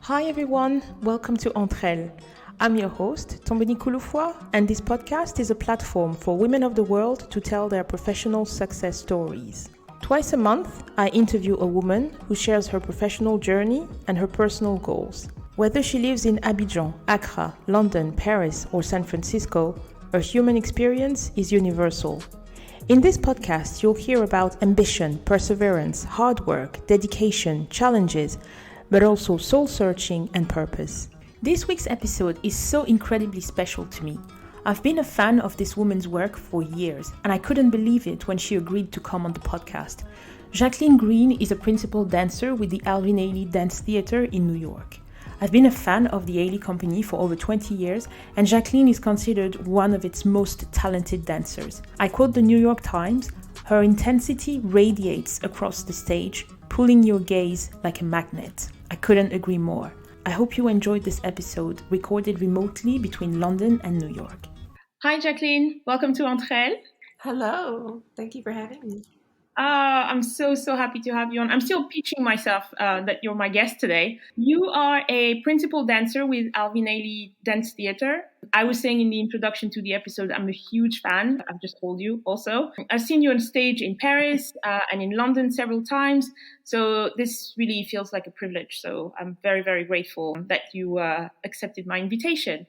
Hi everyone, welcome to Entre-Elles. I'm your host, Tombini Kouloufoua, and this podcast is a platform for women of the world to tell their professional success stories. Twice a month, I interview a woman who shares her professional journey and her personal goals. Whether she lives in Abidjan, Accra, London, Paris, or San Francisco, her human experience is universal. In this podcast, you'll hear about ambition, perseverance, hard work, dedication, challenges, but also soul-searching and purpose. This week's episode is so incredibly special to me. I've been a fan of this woman's work for years, and I couldn't believe it when she agreed to come on the podcast. Jacqueline Green is a principal dancer with the Alvin Ailey Dance Theatre in New York. I've been a fan of the Ailey Company for over 20 years, and Jacqueline is considered one of its most talented dancers. I quote the New York Times, "Her intensity radiates across the stage, pulling your gaze like a magnet." I couldn't agree more. I hope you enjoyed this episode, recorded remotely between London and New York. Hi Jacqueline, welcome to Entre-Elles. Hello, thank you for having me. I'm so happy to have you on. I'm still pitching myself that you're my guest today. You are a principal dancer with Alvin Ailey Dance Theatre. I was saying in the introduction to the episode, I'm a huge fan. I've just told you also. I've seen you on stage in Paris and in London several times. So this really feels like a privilege. So I'm very grateful that you accepted my invitation.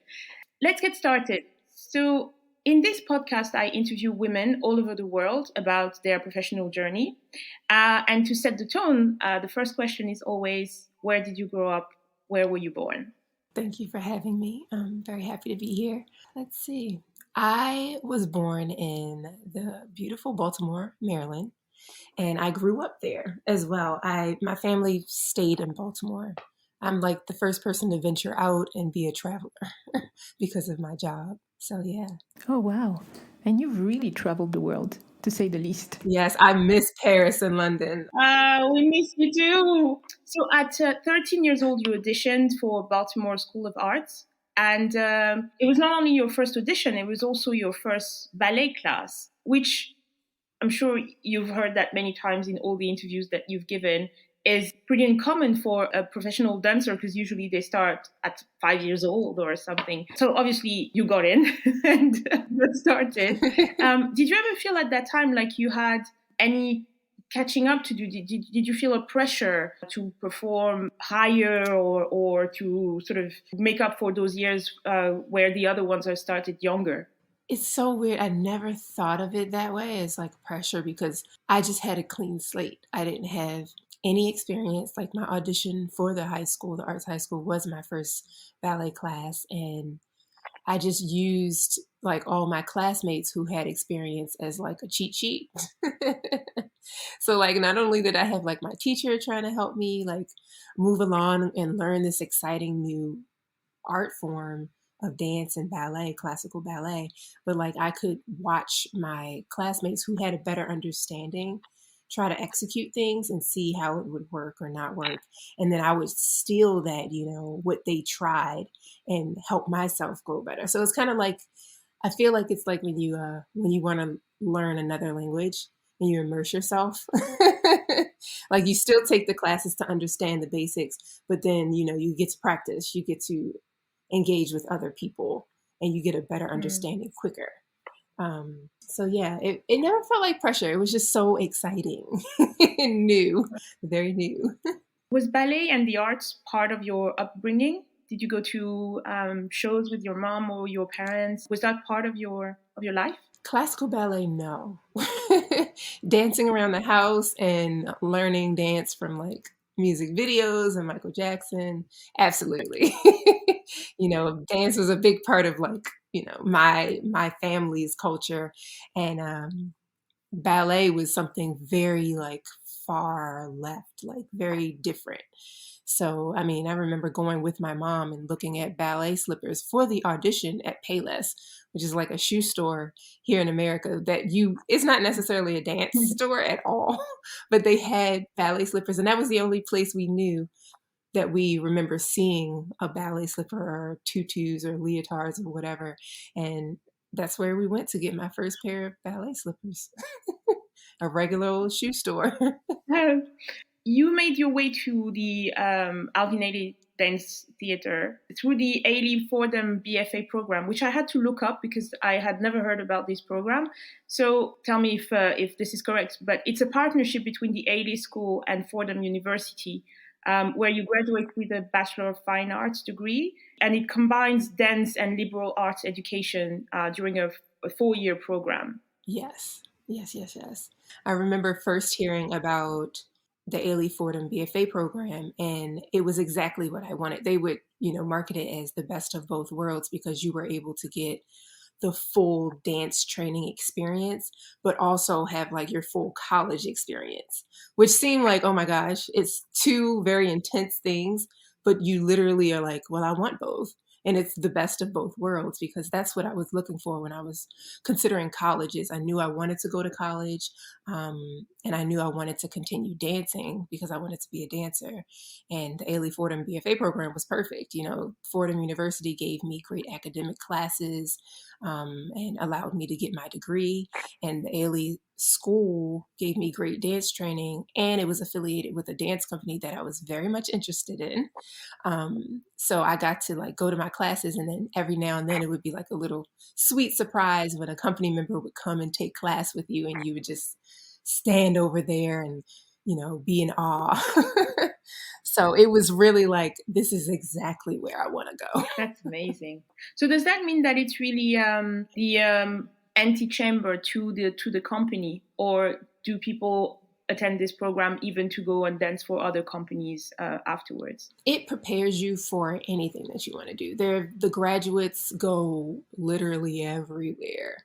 Let's get started. So in this podcast, I interview women all over the world about their professional journey. And to set the tone, the first question is always, where did you grow up? Where were you born? Thank you for having me. I'm very happy to be here. Let's see. I was born in the beautiful Baltimore, Maryland, and I grew up there as well. My family stayed in Baltimore. I'm like the first person to venture out and be a traveler because of my job. So, yeah. Oh, wow. And you've really traveled the world, to say the least. Yes, I miss Paris and London. We miss you too. So at 13 years old, you auditioned for Baltimore School of Arts. And it was not only your first audition, it was also your first ballet class, which I'm sure you've heard that many times in all the interviews that you've given, is pretty uncommon for a professional dancer because usually they start at 5 years old or something. So obviously you got in and got started. Did you ever feel at that time like you had any catching up to do? Did you feel a pressure to perform higher or to sort of make up for those years where the other ones are started younger? It's so weird. I never thought of it that way as like pressure because I just had a clean slate. I didn't have any experience. Like my audition for the arts high school was my first ballet class. And I just used like all my classmates who had experience as like a cheat sheet. So like not only did I have like my teacher trying to help me like move along and learn this exciting new art form of dance and ballet, classical ballet, but like I could watch my classmates who had a better understanding try to execute things and see how it would work or not work. And then I would steal that, what they tried and help myself grow better. So it's kind of like, I feel like it's like when you want to learn another language and you immerse yourself, like you still take the classes to understand the basics, but then, you get to practice, you get to engage with other people and you get a better understanding quicker. So yeah, it never felt like pressure. It was just so exciting and new, very new. Was ballet and the arts part of your upbringing? Did you go to shows with your mom or your parents? Was that part of your life? Classical ballet, no. Dancing around the house and learning dance from like music videos and Michael Jackson, absolutely. Dance was a big part of like, my family's culture, and ballet was something very like far left, like very different. So, I remember going with my mom and looking at ballet slippers for the audition at Payless, which is like a shoe store here in America it's not necessarily a dance store at all, but they had ballet slippers. And that was the only place we knew that we remember seeing a ballet slipper or tutus or leotards or whatever. And that's where we went to get my first pair of ballet slippers, a regular old shoe store. You made your way to the Alvin Ailey dance theater through the Ailey Fordham BFA program, which I had to look up because I had never heard about this program. So tell me if this is correct, but it's a partnership between the Ailey School and Fordham University, where you graduate with a Bachelor of Fine Arts degree, and it combines dance and liberal arts education during a 4-year program. Yes. I remember first hearing about the Ailey Fordham BFA program, and it was exactly what I wanted. They would, market it as the best of both worlds because you were able to get the full dance training experience, but also have like your full college experience, which seemed like, oh my gosh, it's two very intense things, but you literally are like, well, I want both. And it's the best of both worlds because that's what I was looking for when I was considering colleges. I knew I wanted to go to college, and I knew I wanted to continue dancing because I wanted to be a dancer. And the Ailey Fordham BFA program was perfect. Fordham University gave me great academic classes, and allowed me to get my degree. And the Ailey School gave me great dance training, and it was affiliated with a dance company that I was very much interested in. So I got to like go to my classes, and then every now and then it would be like a little sweet surprise when a company member would come and take class with you, and you would just stand over there and be in awe. So it was really like, this is exactly where I want to go. That's amazing. So does that mean that it's really the anti-chamber to the company, or do people attend this program even to go and dance for other companies afterwards? It prepares you for anything that you want to do. The graduates go literally everywhere.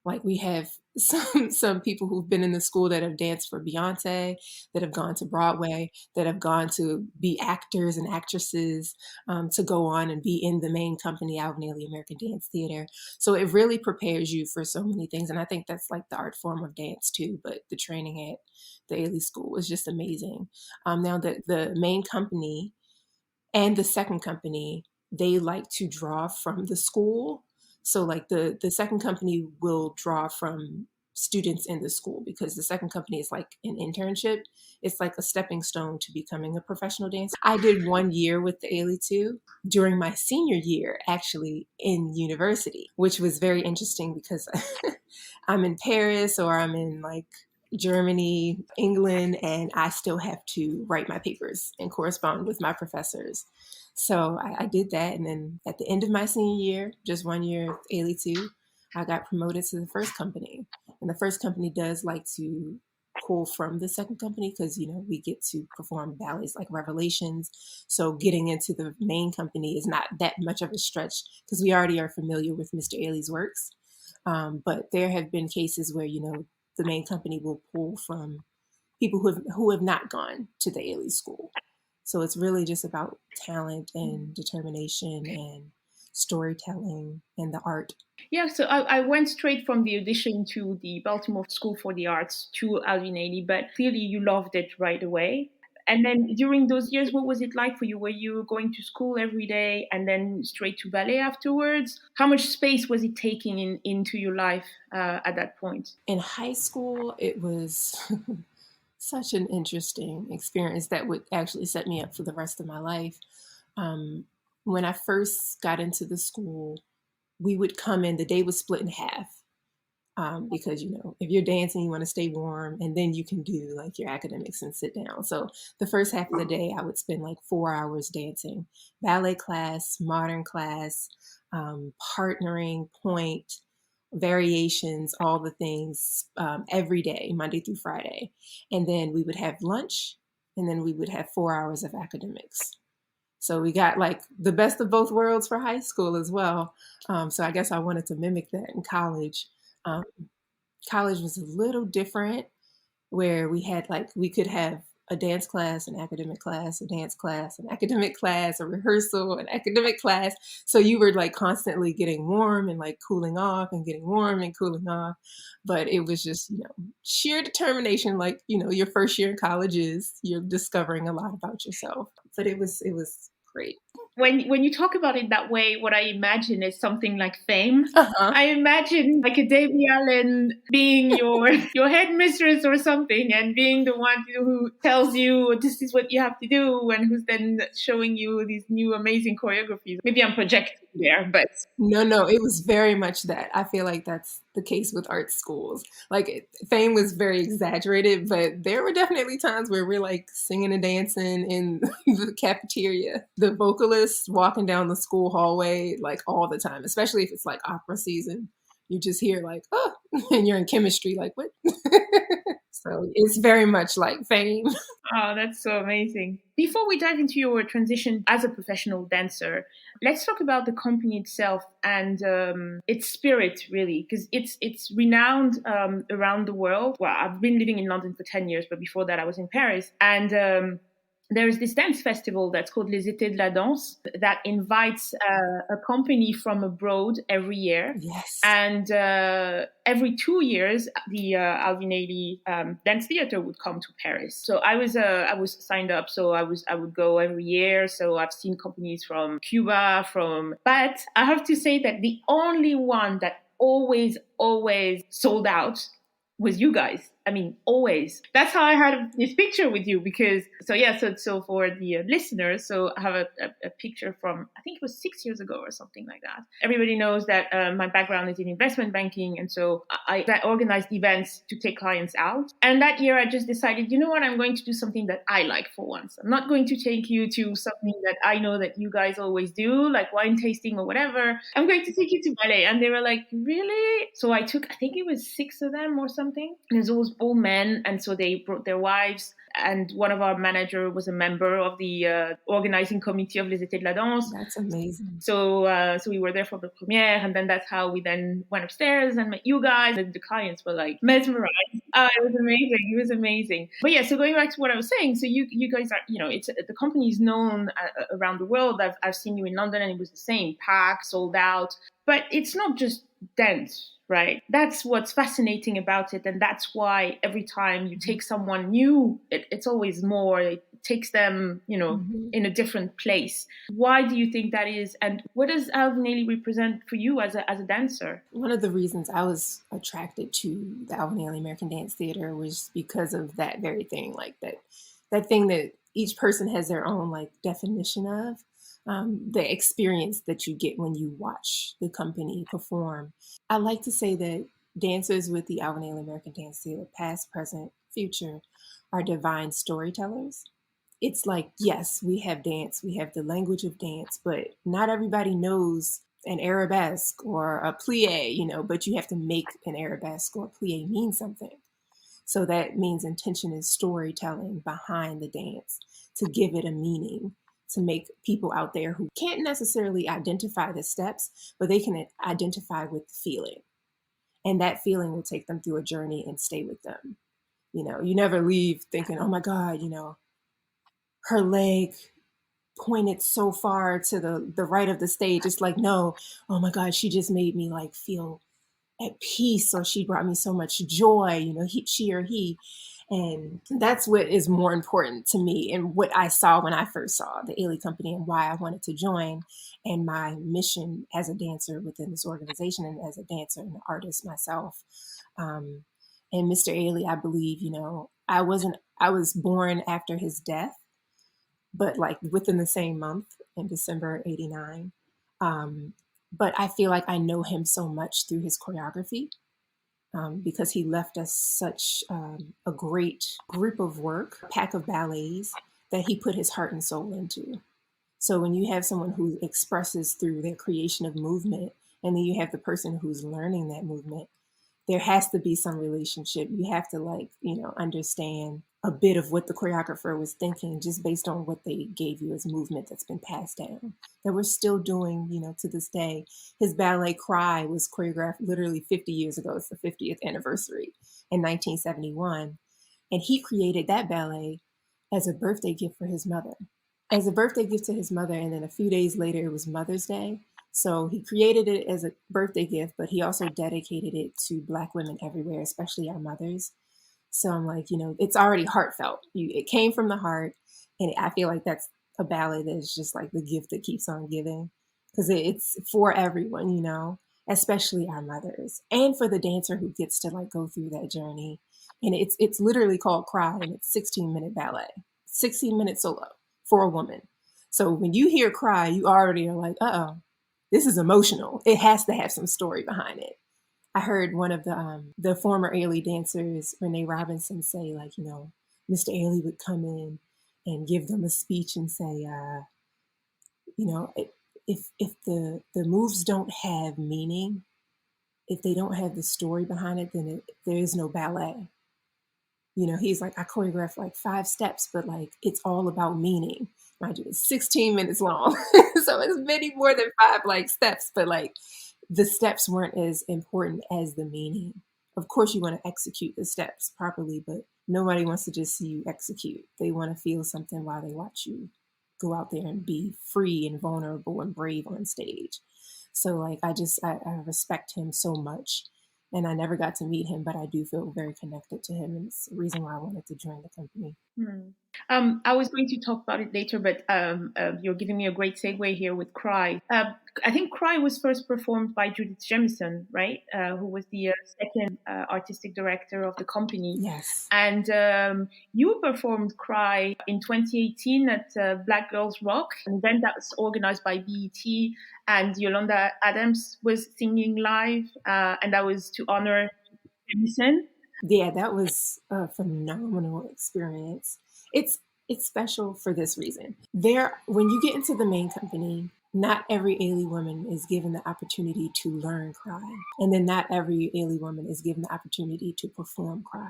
Like we have some people who've been in the school that have danced for Beyonce, that have gone to Broadway, that have gone to be actors and actresses, to go on and be in the main company, Alvin Ailey American Dance Theater. So it really prepares you for so many things. And I think that's like the art form of dance too, but the training at the Ailey School was just amazing. Now the main company and the second company, they like to draw from the school. So like the second company will draw from students in the school because the second company is like an internship. It's like a stepping stone to becoming a professional dancer. I did 1 year with the Ailey too during my senior year, actually in university, which was very interesting because I'm in Paris or I'm in like Germany, England, and I still have to write my papers and correspond with my professors. So I did that. And then at the end of my senior year, just 1 year at Ailey 2, I got promoted to the first company. And the first company does like to pull from the second company because, we get to perform ballets like Revelations. So getting into the main company is not that much of a stretch because we already are familiar with Mr. Ailey's works. But there have been cases where, the main company will pull from people who have not gone to the Ailey School. So it's really just about talent and determination and storytelling and the art. Yeah, so I went straight from the audition to the Baltimore School for the Arts to Alvin Ailey, but clearly you loved it right away. And then during those years, what was it like for you? Were you going to school every day and then straight to ballet afterwards? How much space was it taking into your life at that point? In high school, it was such an interesting experience that would actually set me up for the rest of my life. When I first got into the school, we would come in, the day was split in half. Because, if you're dancing, you want to stay warm and then you can do like your academics and sit down. So the first half of the day, I would spend like 4 hours dancing, ballet class, modern class, partnering, point, variations, all the things, every day, Monday through Friday. And then we would have lunch, and then we would have 4 hours of academics. So we got like the best of both worlds for high school as well. So I guess I wanted to mimic that in college. College was a little different where we could have a dance class, an academic class, a dance class, an academic class, a rehearsal, an academic class. So you were like constantly getting warm and like cooling off and getting warm and cooling off. But it was just, sheer determination. Like, your first year in college you're discovering a lot about yourself, but it was great. when you talk about it that way, what I imagine is something like Fame. Uh-huh. I imagine like a Debbie Allen being your headmistress or something, and being the one who tells you this is what you have to do, and who's then showing you these new amazing choreographies. Maybe I'm projecting there, but No, it was very much that. I feel like that's the case with art schools. Like, Fame was very exaggerated, but there were definitely times where we're like singing and dancing in the cafeteria. The vocalists walking down the school hallway like all the time, especially if it's like opera season. You just hear like, oh, and you're in chemistry, like, what? So it's very much like Fame. oh, that's so amazing. Before we dive into your transition as a professional dancer, let's talk about the company itself and its spirit, really, because it's renowned around the world. Well, I've been living in London for 10 years, but before that I was in Paris. And there is this dance festival that's called Les Étés de la Danse that invites a company from abroad every year. Yes. And every 2 years, the Alvin Ailey Dance Theater would come to Paris. So I was signed up, so I would go every year. So I've seen companies from Cuba, but I have to say that the only one that always sold out was you guys. I mean, always. That's how I had this picture with you, because so for the listeners, so I have a picture from, I think it was 6 years ago or something like that. Everybody knows that my background is in investment banking, and so I organized events to take clients out. And that year I just decided, you know what, I'm going to do something that I like for once. I'm not going to take you to something that I know that you guys always do, like wine tasting or whatever. I'm going to take you to ballet. And they were like, really? So I think it was 6 of them or something. And it was all men, and so they brought their wives, and one of our manager was a member of the organizing committee of Les Étés de la Danse. That's amazing. So we were there for the premiere, and then that's how we then went upstairs and met you guys, and the clients were like mesmerized. It was amazing. But yeah, so going back to what I was saying, so you guys are, it's the company is known around the world. I've seen you in London, and it was the same, packed, sold out. But it's not just dance, right? That's what's fascinating about it. And that's why every time you take someone new, it's always more. It takes them, in a different place. Why do you think that is? And what does Alvin Ailey represent for you as a dancer? One of the reasons I was attracted to the Alvin Ailey American Dance Theater was because of that very thing, like that thing that each person has their own like definition of. The experience that you get when you watch the company perform. I like to say that dancers with the Alvin Ailey American Dance Theater, past, present, future, are divine storytellers. It's like, yes, we have dance, we have the language of dance, but not everybody knows an arabesque or a plie, but you have to make an arabesque or a plie mean something. So that means intention is storytelling behind the dance to give it a meaning, to make people out there who can't necessarily identify the steps, but they can identify with the feeling. And that feeling will take them through a journey and stay with them. You never leave thinking, oh my God, her leg pointed so far to the right of the stage. It's like, no, oh my God, she just made me like feel at peace, or she brought me so much joy, she or he. And that's what is more important to me, and what I saw when I first saw the Ailey Company, and why I wanted to join, and my mission as a dancer within this organization, and as a dancer and an artist myself. And Mr. Ailey, I believe, I was born after his death, but like within the same month, in December '89. But I feel like I know him so much through his choreography. Because he left us such a great group of work, a pack of ballets that he put his heart and soul into. So when you have someone who expresses through their creation of movement, and then you have the person who's learning that movement, there has to be some relationship. You have to understand a bit of what the choreographer was thinking, just based on what they gave you as movement that's been passed down, that we're still doing, to this day. His ballet Cry was choreographed literally 50 years ago. It's the 50th anniversary in 1971. And he created that ballet as a birthday gift for his mother. As a birthday gift to his mother, and then a few days later, it was Mother's Day. So he created it as a birthday gift, but he also dedicated it to Black women everywhere, especially our mothers. So I'm like, it's already heartfelt. It came from the heart. And I feel like that's a ballet that is just like the gift that keeps on giving, because it's for everyone, you know, especially our mothers, and for the dancer who gets to like go through that journey. And it's literally called Cry, and it's 16-minute ballet, 16-minute solo for a woman. So when you hear Cry, you already are like, uh-oh, this is emotional. It has to have some story behind it. I heard one of the former Ailey dancers, Renee Robinson, say, like, you know, Mr. Ailey would come in and give them a speech and say, you know, if the moves don't have meaning, if they don't have the story behind it, then there is no ballet. You know, he's like, I choreographed like 5 steps, but like it's all about meaning. Mind you, it's 16 minutes long. So it's many more than 5 like steps, but like the steps weren't as important as the meaning. Of course, you want to execute the steps properly, but nobody wants to just see you execute. They want to feel something while they watch you go out there and be free and vulnerable and brave on stage. So like, I respect him so much. And I never got to meet him, but I do feel very connected to him. And it's the reason why I wanted to join the company. I was going to talk about it later, but you're giving me a great segue here with Cry. I think Cry was first performed by Judith JamisonHer, right? Who was the second artistic director of the company. Yes. And you performed Cry in 2018 at Black Girls Rock, an event that was organized by BET, and Yolanda Adams was singing live, and that was to honor Jamison. Yeah, that was a phenomenal experience. It's special for this reason. When you get into the main company, not every Ailey woman is given the opportunity to learn Cry. And then not every Ailey woman is given the opportunity to perform Cry.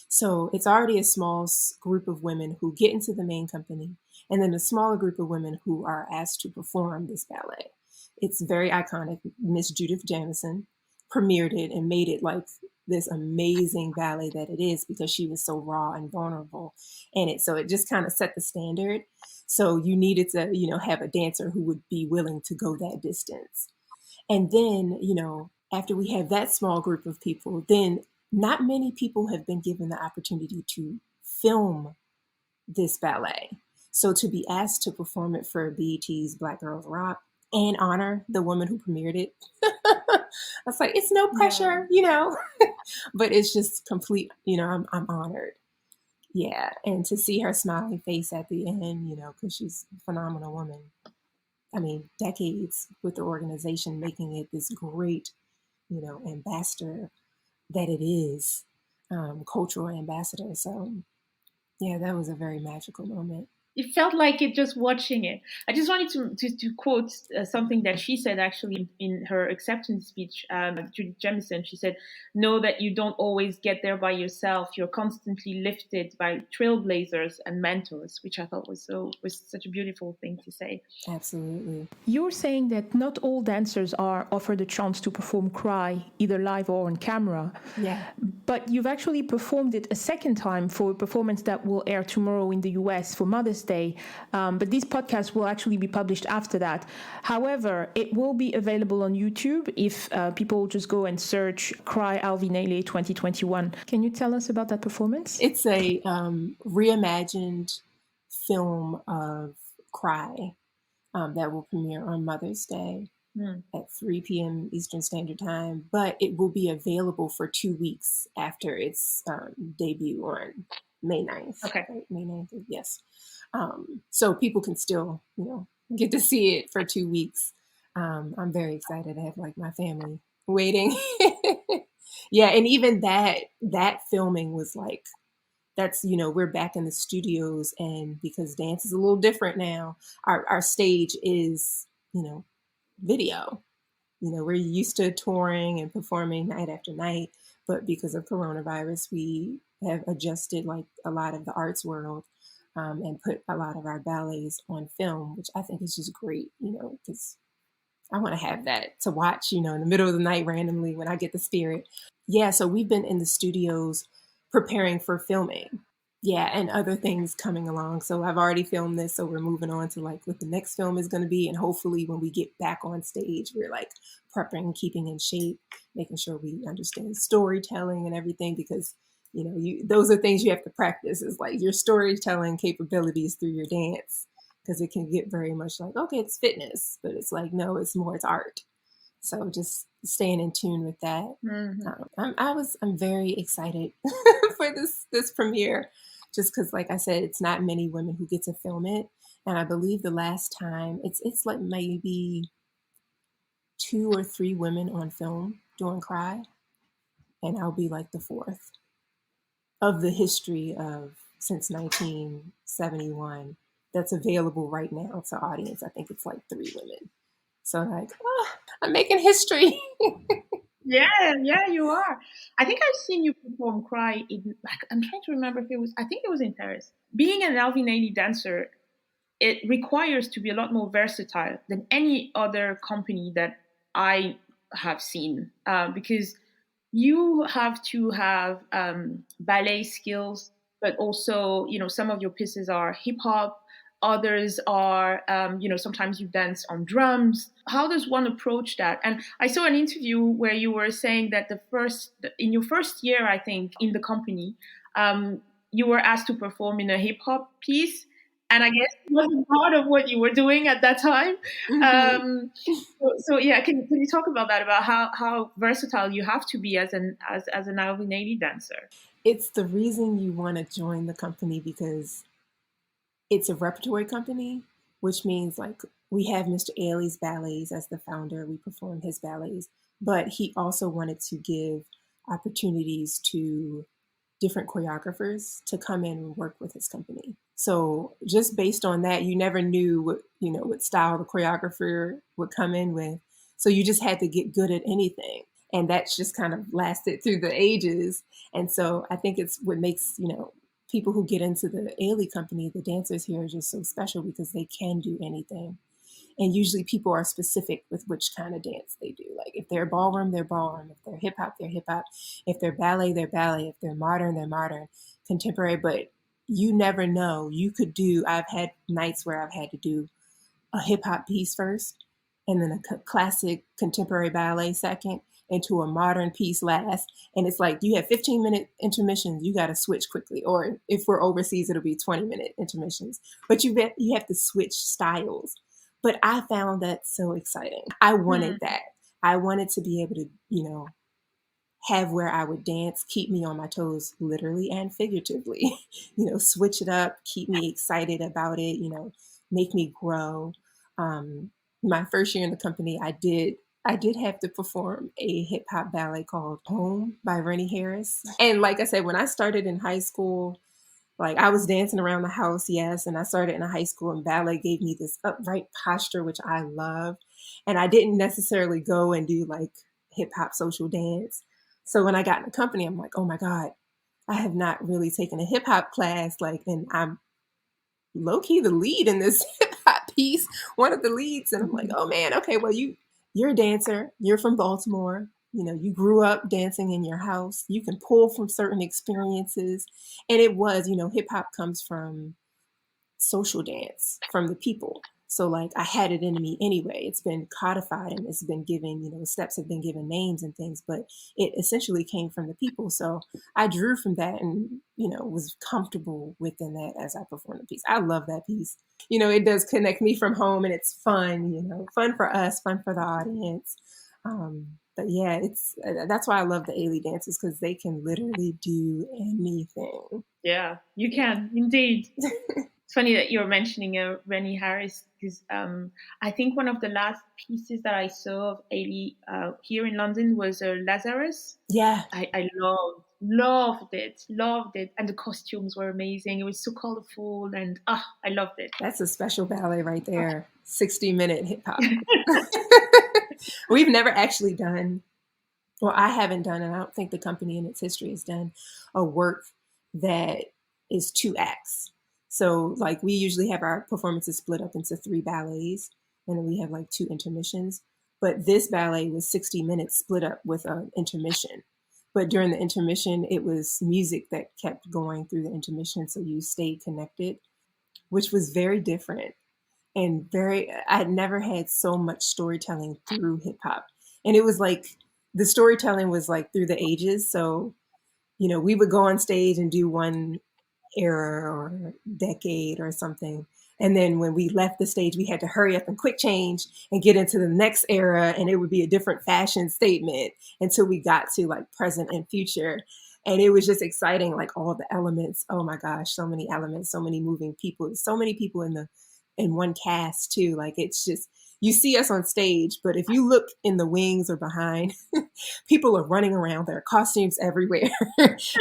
So it's already a small group of women who get into the main company, and then a smaller group of women who are asked to perform this ballet. It's very iconic. Miss Judith Jamison premiered it and made it like this amazing ballet that it is, because she was so raw and vulnerable in it. So it just kind of set the standard. So you needed to, you know, have a dancer who would be willing to go that distance. And then, you know, after we have that small group of people, then not many people have been given the opportunity to film this ballet. So to be asked to perform it for BET's Black Girls Rock and honor the woman who premiered it, I was like, it's no pressure, you know, but it's just complete, you know, I'm honored. Yeah. And to see her smiling face at the end, you know, because she's a phenomenal woman. I mean, decades with the organization, making it this great, you know, ambassador that it is, cultural ambassador. So yeah, that was a very magical moment. It felt like it just watching it. I just wanted to quote something that she said actually in her acceptance speech, Judith Jamison. She said, know that you don't always get there by yourself. You're constantly lifted by trailblazers and mentors, which I thought was such a beautiful thing to say. Absolutely. You're saying that not all dancers are offered a chance to perform Cry, either live or on camera. Yeah. But you've actually performed it a second time for a performance that will air tomorrow in the US for Mother's Day. But this podcast will actually be published after that. However, it will be available on YouTube if people just go and search Cry Alvin Ailey 2021. Can you tell us about that performance? It's a reimagined film of Cry that will premiere on Mother's Day at 3 p.m. Eastern Standard Time, but it will be available for 2 weeks after its debut on May 9th. Okay. Right? May 9th, yes. So people can still, you know, get to see it for 2 weeks. I'm very excited to have like my family waiting. Yeah, and even that filming was like, that's, you know, we're back in the studios, and because dance is a little different now, our stage is, you know, video. You know, we're used to touring and performing night after night, but because of coronavirus, we have adjusted like a lot of the arts world and put a lot of our ballets on film, which I think is just great, you know, because I want to have that to watch, you know, in the middle of the night randomly when I get the spirit. Yeah, so we've been in the studios preparing for filming. Yeah, and other things coming along. So I've already filmed this, so we're moving on to like what the next film is going to be. And hopefully when we get back on stage, we're like prepping, keeping in shape, making sure we understand storytelling and everything, because, you know, those are things you have to practice, is like your storytelling capabilities through your dance. because it can get very much like, okay, it's fitness, but it's like, no, it's more, it's art. So just staying in tune with that. I'm very excited for this premiere, just because, like I said, it's not many women who get to film it, and I believe the last time it's like maybe 2 or 3 women on film doing Cry, and I'll be like the 4th of the history of since 1971 that's available right now to audience. I think it's like 3 women. So like, I'm making history. Yeah, you are. I think I've seen you perform Cry in, I'm trying to remember if I think it was in Paris. Being an Alvin Ailey dancer, it requires to be a lot more versatile than any other company that I have seen, because you have to have ballet skills, but also, some of your pieces are hip hop, others are, sometimes you dance on drums. How does one approach that? And I saw an interview where you were saying that in your first year, I think, in the company, you were asked to perform in a hip hop piece. And I guess it wasn't part of what you were doing at that time. So yeah, can you talk about that, about how versatile you have to be as an Alvin Ailey dancer? It's the reason you want to join the company, because it's a repertory company, which means like we have Mr. Ailey's ballets as the founder. We perform his ballets, but he also wanted to give opportunities to different choreographers to come in and work with his company. So just based on that, you never knew what style the choreographer would come in with. So you just had to get good at anything. And that's just kind of lasted through the ages. And so I think it's what makes, people who get into the Ailey Company, the dancers here, are just so special because they can do anything. And usually people are specific with which kind of dance they do. Like if they're ballroom, they're ballroom. If they're hip hop, they're hip hop. If they're ballet, they're ballet. If they're modern, they're modern. Contemporary, but you never know. I've had nights where I've had to do a hip hop piece first, and then a classic contemporary ballet second, into a modern piece last. And it's like you have 15-minute intermissions. You got to switch quickly. Or if we're overseas, it'll be 20-minute intermissions. But you have to switch styles. But I found that so exciting. I wanted that. I wanted to be able to, have where I would dance, keep me on my toes, literally and figuratively, switch it up, keep me excited about it, make me grow. My first year in the company, I did have to perform a hip hop ballet called Home by Rennie Harris. And like I said, when I started in high school, like I was dancing around the house, yes, and I started in high school, and ballet gave me this upright posture, which I love. And I didn't necessarily go and do like hip hop social dance. So when I got in the company, I'm like, oh my God, I have not really taken a hip hop class, and I'm low key the lead in this hip hop piece, one of the leads. And I'm like, oh man, okay, well you're a dancer, you're from Baltimore. You grew up dancing in your house. You can pull from certain experiences. And it was, hip hop comes from social dance, from the people. So like I had it in me anyway. It's been codified and it's been given, steps have been given names and things, but it essentially came from the people. So I drew from that and, was comfortable within that as I performed the piece. I love that piece. It does connect me from home, and it's fun, fun for us, fun for the audience. But yeah, that's why I love the Ailey dances, because they can literally do anything. Yeah, you can indeed. It's funny that you're mentioning Rennie Harris, because I think one of the last pieces that I saw of Ailey here in London was Lazarus. Yeah, I loved it, and the costumes were amazing. It was so colorful, and I loved it. That's a special ballet right there. 60-minute hip hop. We've never actually done, well, I haven't done, and I don't think the company in its history has done a work that is 2 acts. So like we usually have our performances split up into 3 ballets, and then we have like 2 intermissions. But this ballet was 60 minutes split up with an intermission. But during the intermission, it was music that kept going through the intermission, so you stayed connected, which was very different. And I had never had so much storytelling through hip hop. And it was like, the storytelling was like through the ages. So, we would go on stage and do one era or decade or something. And then when we left the stage, we had to hurry up and quick change and get into the next era. And it would be a different fashion statement until we got to like present and future. And it was just exciting, like all the elements. Oh my gosh, so many elements, so many moving people, so many people in one cast too. Like it's just, you see us on stage, but if you look in the wings or behind, people are running around, there are costumes everywhere.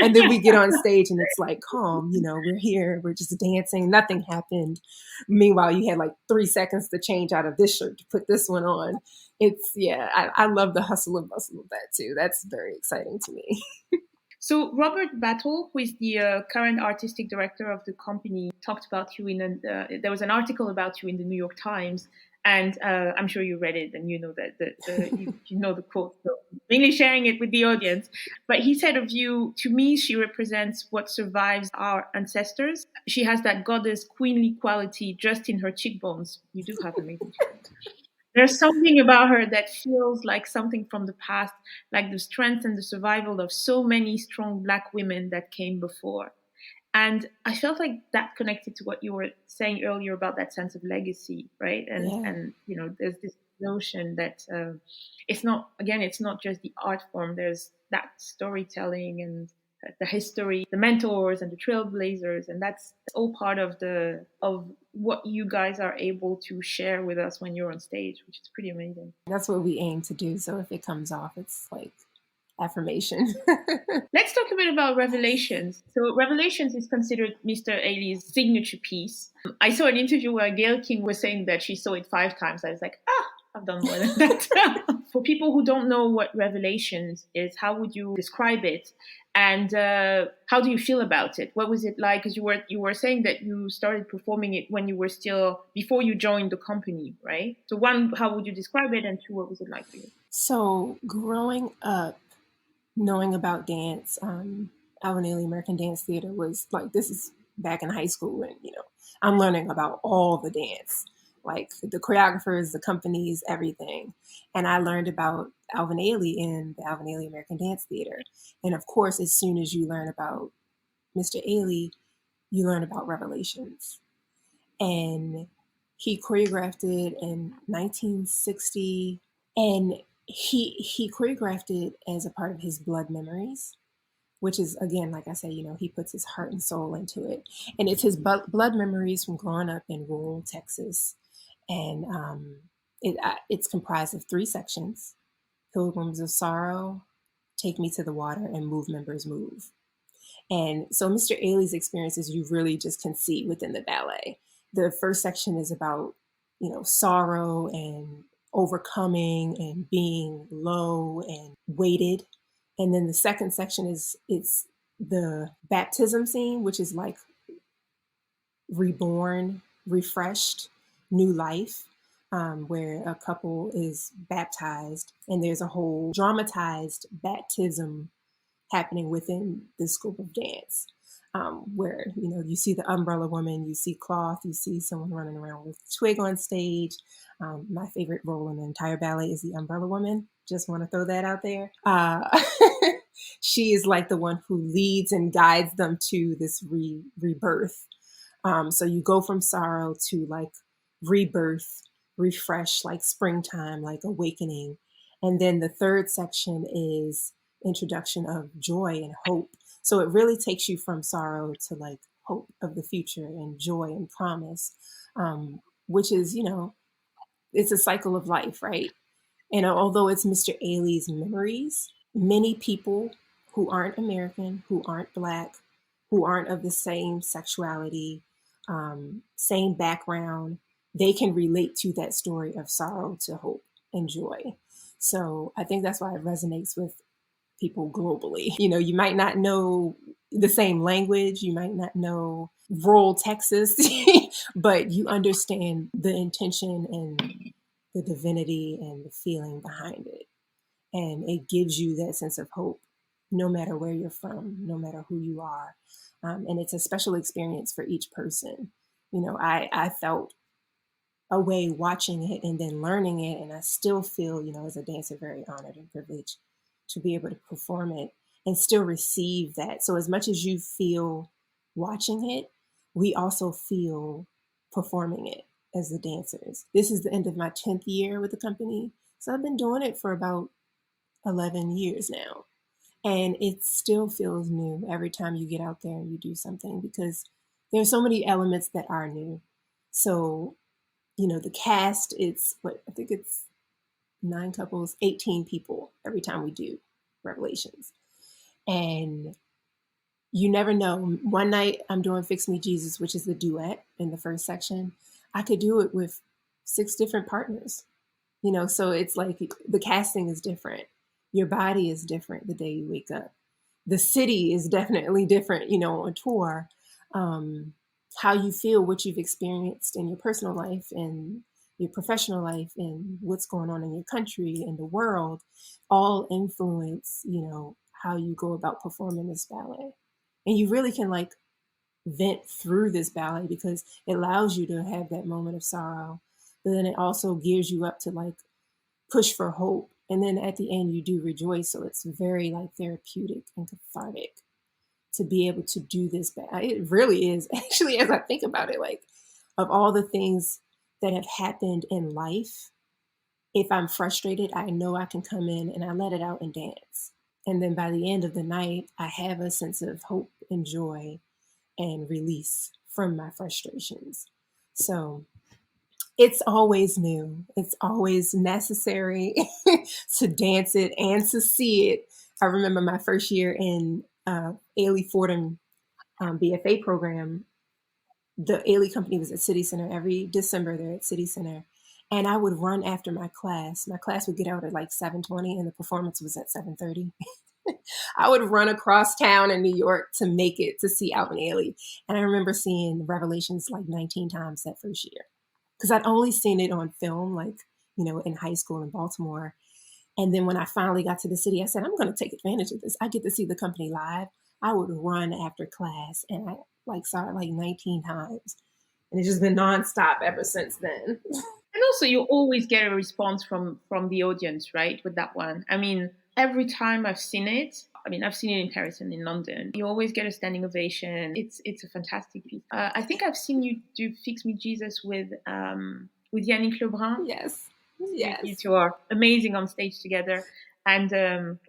And then we get on stage and it's like, calm, we're here, we're just dancing, nothing happened. Meanwhile, you had like 3 seconds to change out of this shirt to put this one on. I love the hustle and bustle of that too. That's very exciting to me. So Robert Battle, who is the current artistic director of the company, talked about you there was an article about you in the New York Times, and I'm sure you read it and you know that you know the quote. So mainly sharing it with the audience. But he said of you, to me, she represents what survives our ancestors. She has that goddess queenly quality just in her cheekbones. You do have amazing cheekbones. There's something about her that feels like something from the past, like the strength and the survival of so many strong Black women that came before. And I felt like that connected to what you were saying earlier about that sense of legacy, right? And there's this notion that it's not just the art form. There's that storytelling and the history, the mentors and the trailblazers, and that's all part of what you guys are able to share with us when you're on stage, which is pretty amazing. That's what we aim to do. So if it comes off, it's like affirmation. Let's talk a bit about Revelations. So Revelations is considered Mr. Ailey's signature piece. I saw an interview where Gayle King was saying that she saw it 5 times. I was like, I've done more than that. For people who don't know what Revelations is, how would you describe it? And how do you feel about it? What was it like? Because you were saying that you started performing it when you were still, before you joined the company, right? So 1, how would you describe it? And 2, what was it like for you? So growing up, knowing about dance, Alvin Ailey American Dance Theater was like, this is back in high school, and I'm learning about all the dance, like the choreographers, the companies, everything. And I learned about Alvin Ailey in the Alvin Ailey American Dance Theater. And of course, as soon as you learn about Mr. Ailey, you learn about Revelations. And he choreographed it in 1960, and he choreographed it as a part of his Blood Memories, which is, again, like I said, he puts his heart and soul into it. And it's his blood memories from growing up in rural Texas. And it's comprised of 3 sections: Pilgrims of Sorrow, Take Me to the Water, and Move Members Move. And so Mr. Ailey's experiences, you really just can see within the ballet. The first section is about, sorrow and overcoming and being low and weighted. And then the second section it's the baptism scene, which is like reborn, refreshed, new life, where a couple is baptized, and there's a whole dramatized baptism happening within the scope of dance, where you see the umbrella woman, you see cloth, you see someone running around with a twig on stage. My favorite role in the entire ballet is the umbrella woman. Just want to throw that out there. She is like the one who leads and guides them to this rebirth. So you go from sorrow to like rebirth, refresh, like springtime, like awakening. And then the third section is introduction of joy and hope. So it really takes you from sorrow to like hope of the future and joy and promise, which is, it's a cycle of life, right? And although it's Mr. Ailey's memories, many people who aren't American, who aren't Black, who aren't of the same sexuality, same background, they can relate to that story of sorrow to hope and joy. So I think that's why it resonates with people globally. You might not know the same language, you might not know rural Texas, but you understand the intention and the divinity and the feeling behind it. And it gives you that sense of hope, no matter where you're from, no matter who you are. And it's a special experience for each person. I felt a way watching it and then learning it. And I still feel, as a dancer, very honored and privileged to be able to perform it and still receive that. So as much as you feel watching it, we also feel performing it as the dancers. This is the end of my 10th year with the company. So I've been doing it for about 11 years now. And it still feels new every time you get out there and you do something, because there's so many elements that are new. So, the cast, I think it's 9 couples, 18 people every time we do Revelations. And you never know. One night I'm doing Fix Me Jesus, which is the duet in the first section. I could do it with 6 different partners, so it's like the casting is different. Your body is different the day you wake up. The city is definitely different, on tour. How you feel, what you've experienced in your personal life and your professional life and what's going on in your country and the world all influence, how you go about performing this ballet. And you really can vent through this ballet because it allows you to have that moment of sorrow, but then it also gears you up to push for hope. And then at the end you do rejoice. So it's very therapeutic and cathartic to be able to do this. It really is, actually, as I think about it, of all the things that have happened in life, if I'm frustrated, I know I can come in and I let it out and dance. And then by the end of the night, I have a sense of hope and joy and release from my frustrations. So it's always new. It's always necessary to dance it and to see it. I remember my first year in Fordham BFA program. The Ailey Company was at City Center every December. They're at City Center. And I would run after my class. My class would get out at 7:20 and the performance was at 7:30. I would run across town in New York to make it to see Alvin Ailey. And I remember seeing Revelations 19 times that first year, because I'd only seen it on film, in high school in Baltimore. And then when I finally got to the city, I said, I'm going to take advantage of this. I get to see the company live. I would run after class and I saw it 19 times. And it's just been nonstop ever since then. And also, you always get a response from the audience, right? With that one. I mean, every time I've seen it, I've seen it in Paris and in London, you always get a standing ovation. It's a fantastic piece. I think I've seen you do Fix Me Jesus with Yannick Lebrun. Yes. You two are amazing on stage together. And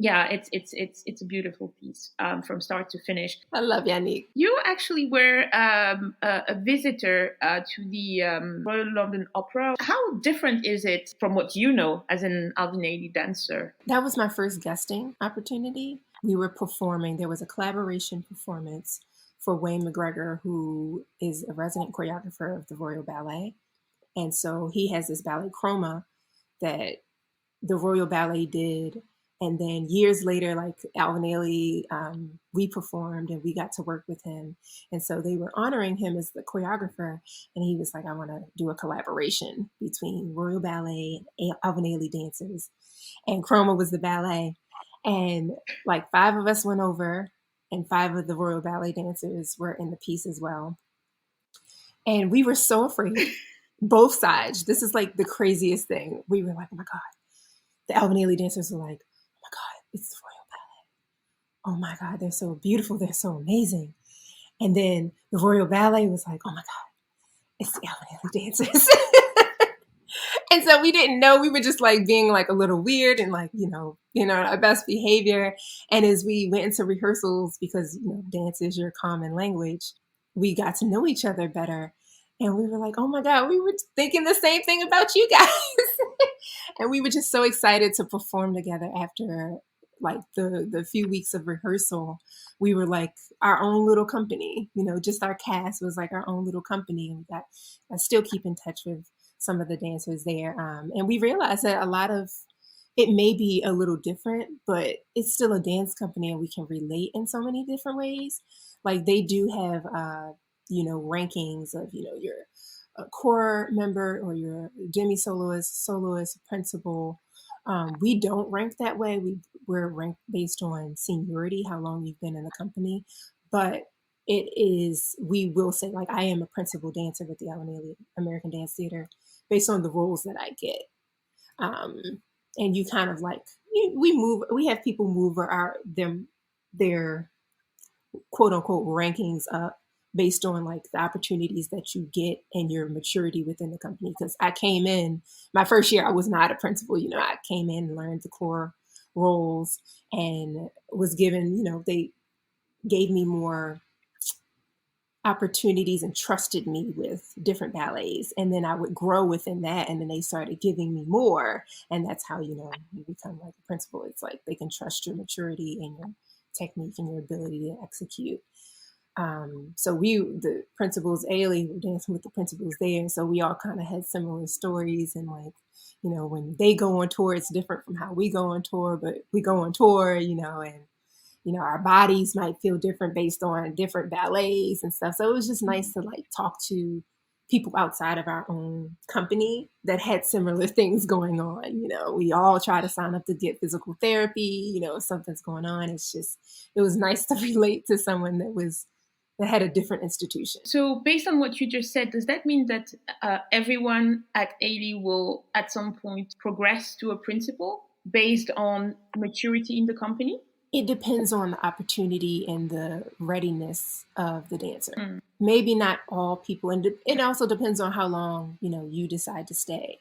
it's a beautiful piece from start to finish. I love Yannick. You actually were a visitor to the Royal London Opera. How different is it from what you know as an Alvin Ailey dancer? That was my first guesting opportunity. We were performing. There was a collaboration performance for Wayne McGregor, who is a resident choreographer of the Royal Ballet. And so he has this ballet Chroma that the Royal Ballet did. And then years later, Alvin Ailey, we performed and we got to work with him. And so they were honoring him as the choreographer. And he was like, I want to do a collaboration between Royal Ballet and Alvin Ailey dancers. And Chroma was the ballet. And 5 of us went over and 5 of the Royal Ballet dancers were in the piece as well. And we were so afraid, both sides. This is the craziest thing. We were like, oh my God. The Alvin Ailey dancers were like, oh my God, it's the Royal Ballet. Oh my God, they're so beautiful. They're so amazing. And then the Royal Ballet was like, oh my God, it's the Alvin Ailey dancers. And so we didn't know. We were just being a little weird and our best behavior. And as we went into rehearsals, because dance is your common language, we got to know each other better. And we were like, oh my God, we were thinking the same thing about you guys. And we were just so excited to perform together after the few weeks of rehearsal. We were our own little company, just our cast was our own little company. And I still keep in touch with some of the dancers there. And we realized that a lot of it may be a little different, but it's still a dance company and we can relate in so many different ways. They do have, rankings of, you're a core member or you're a demi-soloist, principal. We don't rank that way. We're ranked based on seniority, how long you've been in the company. But we will say, I am a principal dancer with the Alvin Ailey American Dance Theater based on the roles that I get. And you kind of we have people move their quote unquote rankings up based on like the opportunities that you get and your maturity within the company. Because I came in my first year, I was not a principal. I came in and learned the core roles and was given, they gave me more opportunities and trusted me with different ballets. And then I would grow within that. And then they started giving me more. And that's how, you become like a principal. It's like they can trust your maturity and your technique and your ability to execute. So the principals, Ailey, were dancing with the principals there. And so we all kind of had similar stories. And like, when they go on tour, it's different from how we go on tour, but we go on tour, and our bodies might feel different based on different ballets and stuff. So it was just nice to like talk to people outside of our own company that had similar things going on. We all try to sign up to get physical therapy, if something's going on. It was nice to relate to someone that had a different institution. So based on what you just said, does that mean that everyone at Ailey will at some point progress to a principal based on maturity in the company? It depends on the opportunity and the readiness of the dancer. Maybe not all people. And it also depends on how long, you decide to stay.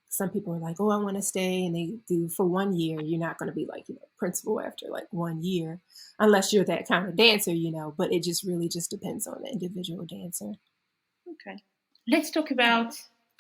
Some people are like, oh, I want to stay. And they do for 1 year. You're not going to be like, principal after like 1 year, unless you're that kind of dancer, but it just really just depends on the individual dancer. Okay. Let's talk about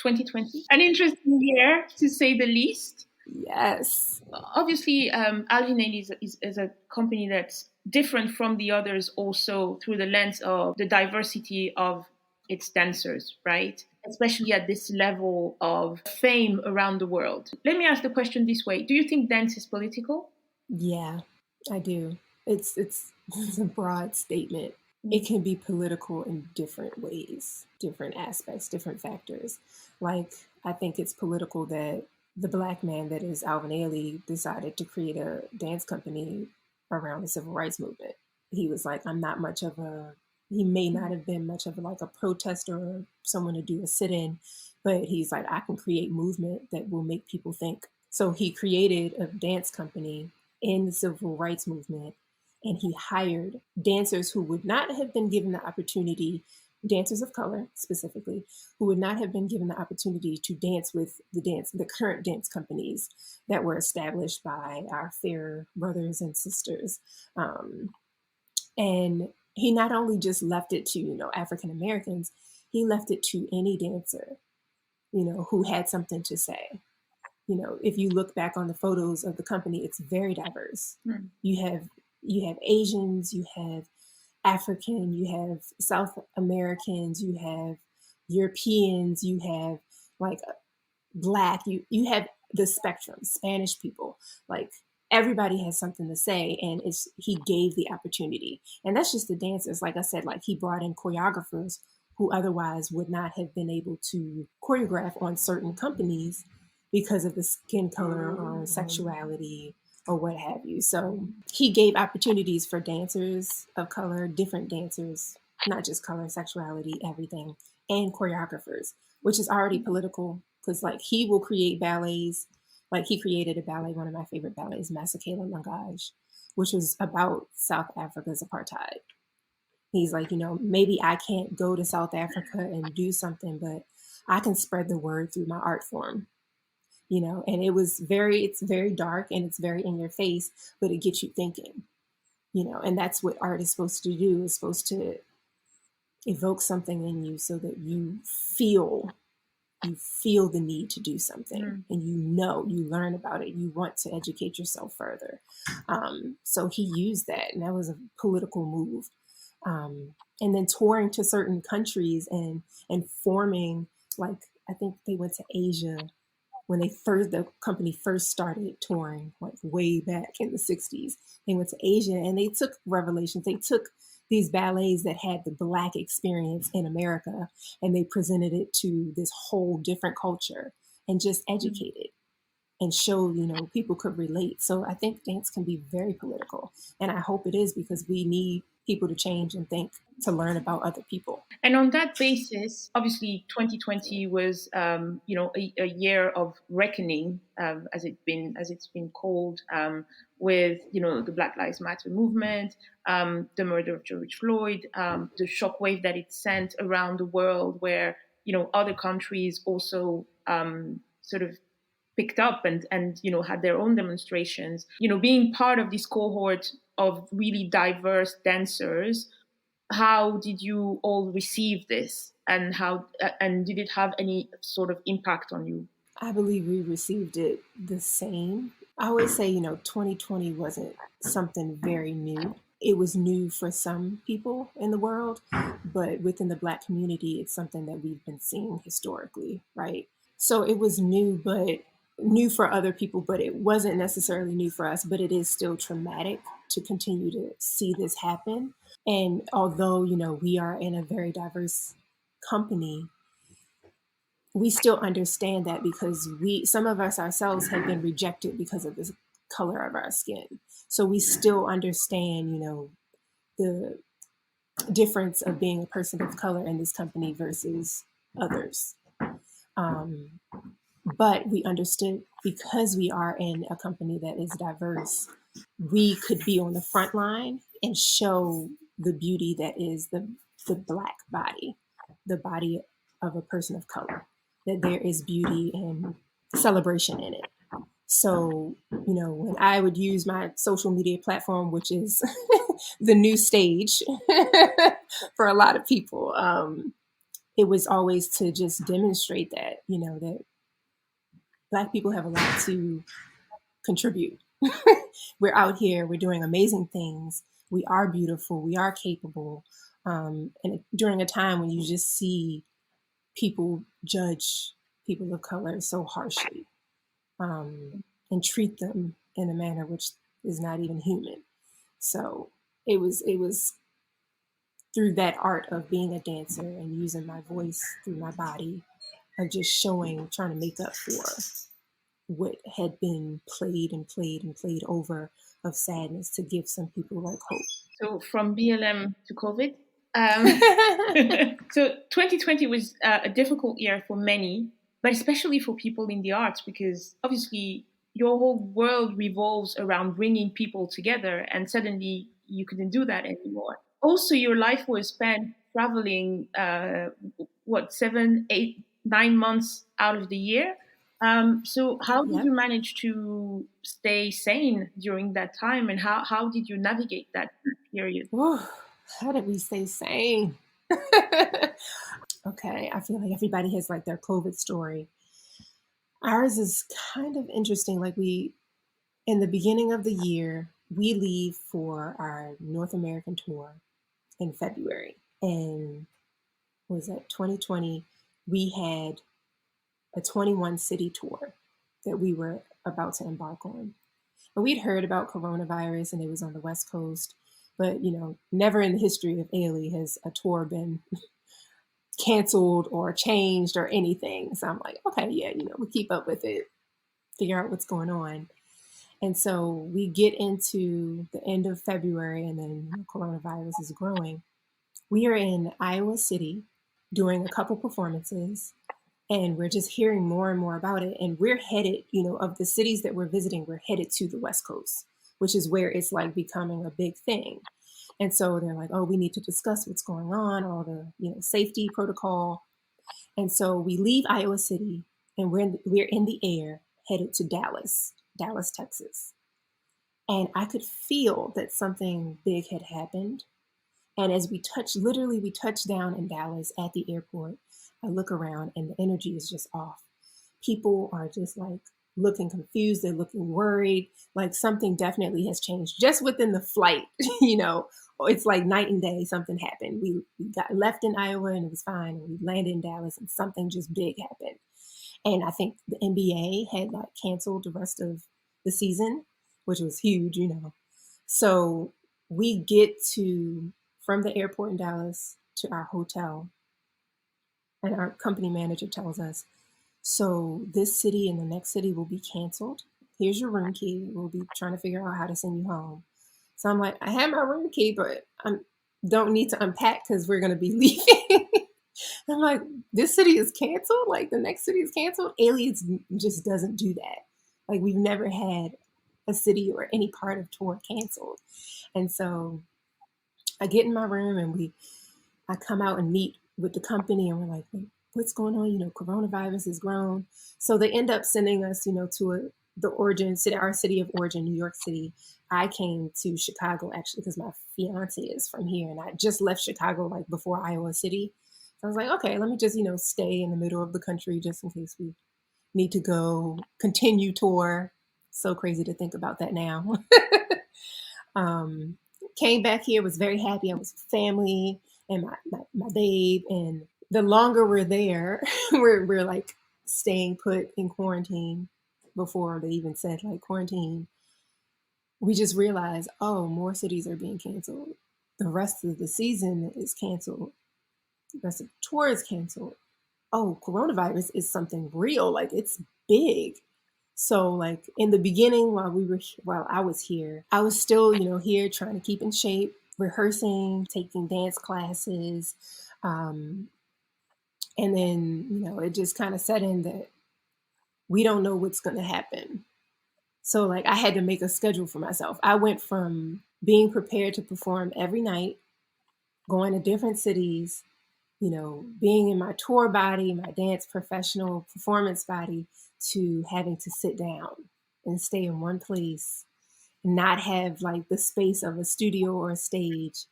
2020. An interesting year, to say the least. Yes. Obviously, Alvin Ailey is a company that's different from the others also through the lens of the diversity of its dancers, right? Especially at this level of fame around the world. Let me ask the question this way. Do you think dance is political? Yeah, I do. It's a broad statement. It can be political in different ways, different aspects, different factors. Like, I think it's political that the Black man that is Alvin Ailey decided to create a dance company around the civil rights movement. He was like, he may not have been much of like a protester or someone to do a sit-in, but he's like, I can create movement that will make people think. So he created a dance company in the civil rights movement, and he hired dancers who would not have been given the opportunity, dancers of color specifically, who would not have been given the opportunity to dance with the current dance companies that were established by our fair brothers and sisters. And he not only just left it to, African Americans, he left it to any dancer, who had something to say. If you look back on the photos of the company, it's very diverse. You have Asians, you have African, you have South Americans, you have Europeans, you have like Black, you have the spectrum, Spanish people, like everybody has something to say, and he gave the opportunity. And that's just the dancers. Like I said, like he brought in choreographers who otherwise would not have been able to choreograph on certain companies because of the skin color or sexuality or what have you. So he gave opportunities for dancers of color, different dancers, not just color, sexuality, everything, and choreographers, which is already political because like he will create ballets. Like he created a ballet, one of my favorite ballets, Masakela Langage, which was about South Africa's apartheid. He's like, maybe I can't go to South Africa and do something, but I can spread the word through my art form. And it's very dark and it's very in your face, but it gets you thinking, and that's what art is supposed to do. It's supposed to evoke something in you so that you feel the need to do something, and you learn about it. You want to educate yourself further. So he used that, and that was a political move. And then touring to certain countries and forming, like, I think they went to Asia when the company first started touring, like way back in the 60s. They went to Asia and they took Revelations. They took these ballets that had the Black experience in America, and they presented it to this whole different culture and just educated and showed, people could relate. So I think dance can be very political, and I hope it is, because we need people to change and think, to learn about other people. And on that basis, obviously, 2020 was, a year of reckoning, as it's been called, with the Black Lives Matter movement, the murder of George Floyd, the shockwave that it sent around the world, where other countries also sort of picked up and had their own demonstrations. Being part of this cohort of really diverse dancers, how did you all receive this, and did it have any sort of impact on you? I believe we received it the same. I always say, 2020 wasn't something very new. It was new for some people in the world, but within the Black community, it's something that we've been seeing historically, right? So it was new, but new for other people, but it wasn't necessarily new for us, but it is still traumatic to continue to see this happen. And although, we are in a very diverse company, we still understand that because some of us ourselves have been rejected because of the color of our skin. So we still understand, the difference of being a person of color in this company versus others. But we understood, because we are in a company that is diverse, we could be on the front line and show the beauty that is the Black body, the body of a person of color, that there is beauty and celebration in it. So, when I would use my social media platform, which is the new stage for a lot of people, it was always to just demonstrate that, that Black people have a lot to contribute. We're out here, we're doing amazing things. We are beautiful, we are capable. And during a time when you just see people judge people of color so harshly, and treat them in a manner which is not even human. So it was through that art of being a dancer and using my voice through my body, of just trying to make up for what had been played and played and played over, of sadness, to give some people like hope. So from BLM to COVID. So 2020 was a difficult year for many, but especially for people in the arts, because obviously your whole world revolves around bringing people together, and suddenly you couldn't do that anymore. Also, your life was spent traveling, 7, 8, 9 months out of the year. So how did you manage to stay sane during that time, and how did you navigate that period? How did we stay sane? Okay, I feel like everybody has like their COVID story. Ours is kind of interesting. Like, in the beginning of the year, we leave for our North American tour in February. And was that 2020? We had a 21 city tour that we were about to embark on. And we'd heard about coronavirus, and it was on the West Coast. But, never in the history of Ailey has a tour been canceled or changed or anything. So I'm like, okay, yeah, we keep up with it, figure out what's going on. And so we get into the end of February, and then coronavirus is growing. We are in Iowa City doing a couple performances, and we're just hearing more and more about it. And we're headed, of the cities that we're visiting, we're headed to the West Coast, which is where it's like becoming a big thing. And so they're like, oh, we need to discuss what's going on, all the, safety protocol. And so we leave Iowa City, and we're in the air headed to Dallas, Texas. And I could feel that something big had happened. And as we touch down in Dallas at the airport, I look around and the energy is just off. People are just like looking confused. They're looking worried, like something definitely has changed just within the flight. It's like night and day. Something happened. We got left in Iowa and it was fine. And we landed in Dallas and something just big happened. And I think the NBA had like canceled the rest of the season, which was huge, So we get from the airport in Dallas to our hotel, and our company manager tells us, so this city and the next city will be canceled. Here's your room key. We'll be trying to figure out how to send you home. So I'm like, I have my room key, but don't need to unpack because we're going to be leaving. I'm like, this city is canceled? Like, the next city is canceled? Ailey just doesn't do that. Like, we've never had a city or any part of tour canceled. And so I get in my room and I come out and meet with the company, and we're like, what's going on? You know, coronavirus has grown. So they end up sending us, you know, to the origin city, our city of origin, New York City. I came to Chicago actually because my fiance is from here, and I just left Chicago like before Iowa City. So I was like, okay, let me just, you know, stay in the middle of the country just in case we need to go continue tour. So crazy to think about that now. Came back here, was very happy. I was with family and my babe. And the longer we're there, we're like staying put in quarantine before they even said like quarantine. We just realized, oh, more cities are being canceled. The rest of the season is canceled. The rest of the tour is canceled. Oh, coronavirus is something real. Like, it's big. So like in the beginning, while I was here, I was still, you know, here trying to keep in shape, rehearsing, taking dance classes. And then, you know, it just kind of set in that we don't know what's going to happen. So like I had to make a schedule for myself. I went from being prepared to perform every night, going to different cities, you know, being in my tour body, my dance professional performance body, to having to sit down and stay in one place and not have like the space of a studio or a stage.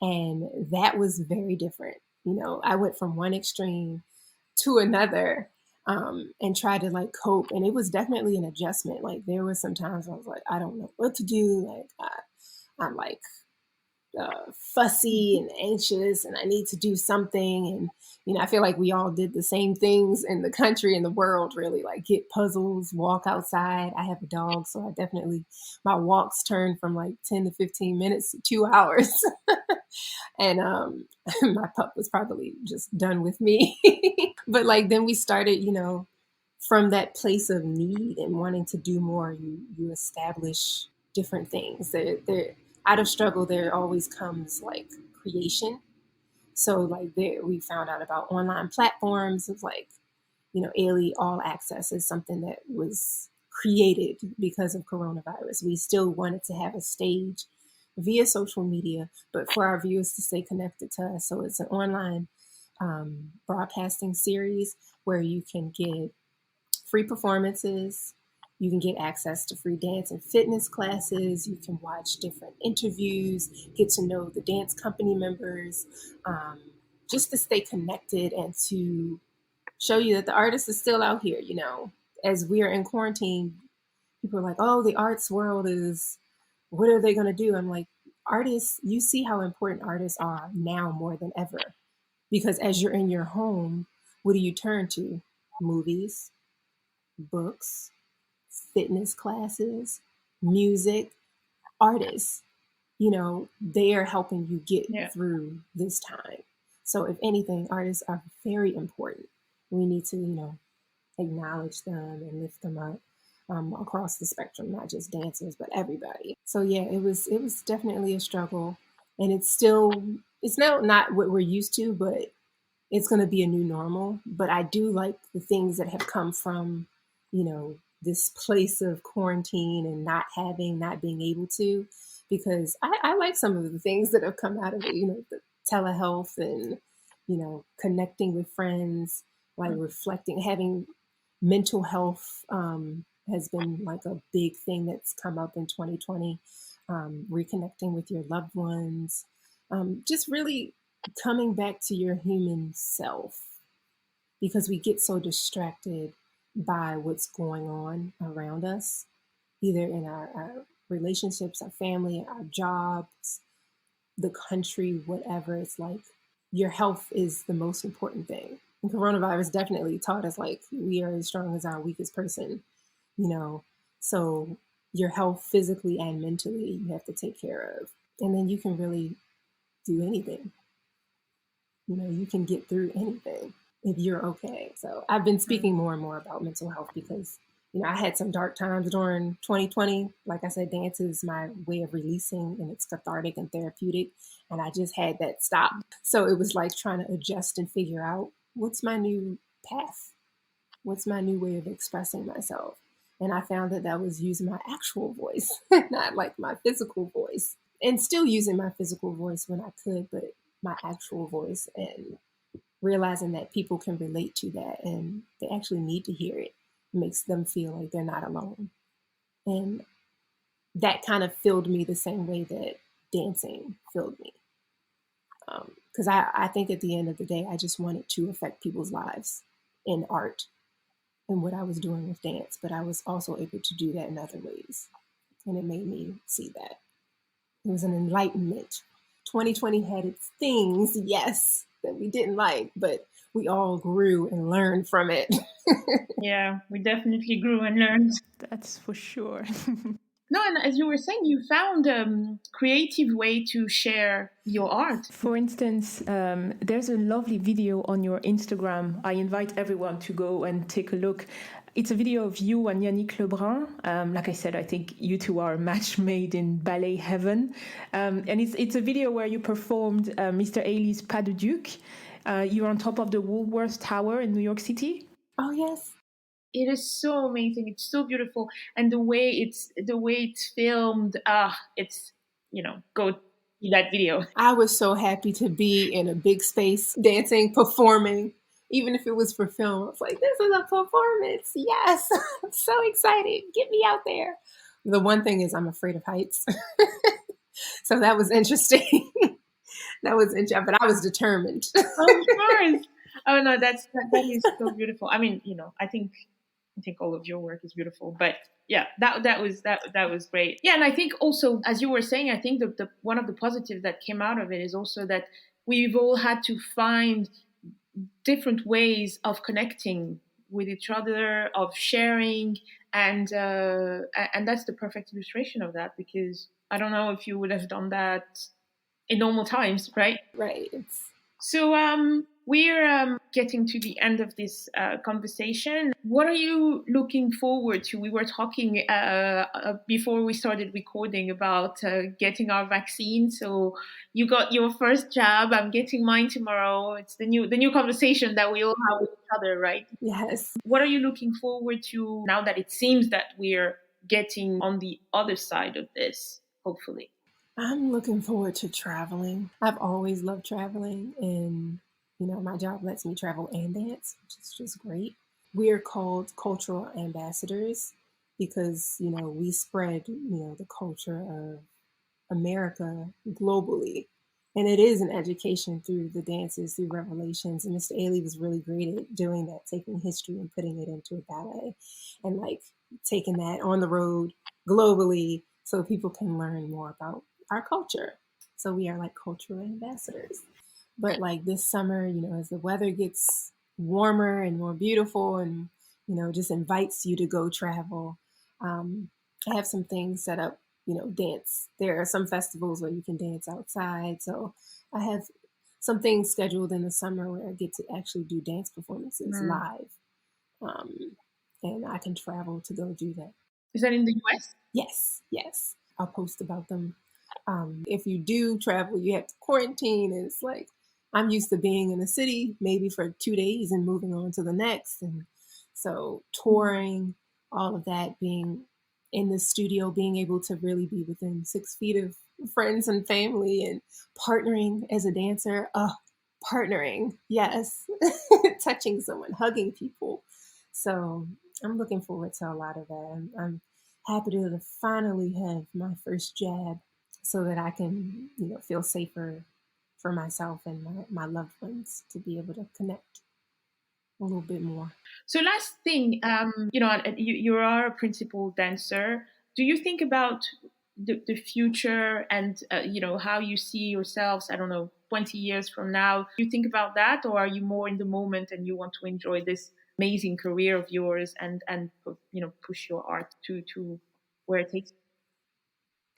And that was very different. You know, I went from one extreme to another, and tried to like cope. And it was definitely an adjustment. Like there were some times I was like, I don't know what to do. Like I'm like fussy and anxious, and I need to do something. And you know, I feel like we all did the same things in the country and the world, really, like get puzzles, walk outside. I have a dog, so I definitely, my walks turned from like 10 to 15 minutes to 2 hours. And my pup was probably just done with me. But like then we started, you know, from that place of need and wanting to do more, you establish different things. There out of struggle, there always comes like creation. So like there, we found out about online platforms of like, you know, Ailey All Access is something that was created because of coronavirus. We still wanted to have a stage via social media, but for our viewers to stay connected to us. So it's an online broadcasting series where you can get free performances. You can get access to free dance and fitness classes. You can watch different interviews, get to know the dance company members, just to stay connected and to show you that the artist is still out here. You know, as we are in quarantine, people are like, oh, the arts world is, what are they going to do? I'm like, artists, you see how important artists are now more than ever. Because as you're in your home, what do you turn to? Movies, books, fitness classes, music, artists. You know, they are helping you get through this time. So if anything, artists are very important. We need to, you know, acknowledge them and lift them up across the spectrum, not just dancers, but everybody. So yeah, it was definitely a struggle, and it's not what we're used to, but it's going to be a new normal. But I do like the things that have come from, you know, this place of quarantine and not being able to, because I like some of the things that have come out of it, you know, the telehealth and, you know, connecting with friends, like reflecting, having mental health has been like a big thing that's come up in 2020, reconnecting with your loved ones, just really coming back to your human self, because we get so distracted by what's going on around us, either in our relationships, our family, our jobs, the country, whatever. It's like your health is the most important thing. And coronavirus definitely taught us like we are as strong as our weakest person, you know. So your health physically and mentally you have to take care of. And then you can really do anything. You know, you can get through anything if you're okay. So I've been speaking more and more about mental health because I had some dark times during 2020. Like I said, dance is my way of releasing, and it's cathartic and therapeutic. And I just had that stop. So it was like trying to adjust and figure out what's my new path? What's my new way of expressing myself? And I found that that was using my actual voice, not like my physical voice. And still using my physical voice when I could, but my actual voice, and realizing that people can relate to that and they actually need to hear it. It makes them feel like they're not alone. And that kind of filled me the same way that dancing filled me. Because I think at the end of the day, I just wanted to affect people's lives in art and what I was doing with dance, but I was also able to do that in other ways. And it made me see that. It was an enlightenment. 2020 had its things, yes, that we didn't like, but we all grew and learned from it. Yeah, we definitely grew and learned. That's for sure. No, and as you were saying, you found a creative way to share your art. For instance, there's a lovely video on your Instagram. I invite everyone to go and take a look. It's a video of you and Yannick Lebrun. Like I said, I think you two are a match made in ballet heaven. And it's a video where you performed Mr Ailey's Pas de Duc. You're on top of the Woolworth Tower in New York City. Oh, yes. It is so amazing. It's so beautiful, and the way it's filmed. It's go see that video. I was so happy to be in a big space, dancing, performing, even if it was for film. I was like, this is a performance. Yes, I'm so excited. Get me out there. The one thing is, I'm afraid of heights, so that was interesting. That was interesting, but I was determined. Of course. Oh no, that is so beautiful. I mean, I think all of your work is beautiful, but yeah, that was great. Yeah, and I think also, as you were saying, I think the one of the positives that came out of it is also that we've all had to find different ways of connecting with each other, of sharing, and that's the perfect illustration of that, because I don't know if you would have done that in normal times, right? Right. So we're getting to the end of this conversation. What are you looking forward to? We were talking before we started recording about getting our vaccine. So you got your first jab. I'm getting mine tomorrow. It's the new conversation that we all have with each other, right? Yes. What are you looking forward to now that it seems that we're getting on the other side of this, hopefully? I'm looking forward to traveling. I've always loved traveling, and my job lets me travel and dance, which is just great. We are called cultural ambassadors because we spread the culture of America globally, and it is an education through the dances, through revelations. And Mr. Ailey was really great at doing that, taking history and putting it into a ballet, and like taking that on the road globally so people can learn more about our culture. So we are like cultural ambassadors. But like this summer, as the weather gets warmer and more beautiful and, just invites you to go travel, I have some things set up, dance. There are some festivals where you can dance outside. So I have some things scheduled in the summer where I get to actually do dance performances live. And I can travel to go do that. Is that in the US? Yes. I'll post about them. If you do travel, you have to quarantine. And it's like, I'm used to being in a city maybe for 2 days and moving on to the next. And so touring, all of that, being in the studio, being able to really be within 6 feet of friends and family, and partnering as a dancer. Partnering, yes. Touching someone, hugging people. So I'm looking forward to a lot of that. I'm happy to finally have my first jab so that I can, feel safer for myself and my loved ones to be able to connect a little bit more. So last thing, you are a principal dancer. Do you think about the future and, how you see yourselves, 20 years from now? Do you think about that, or are you more in the moment and you want to enjoy this amazing career of yours and push your art to where it takes you?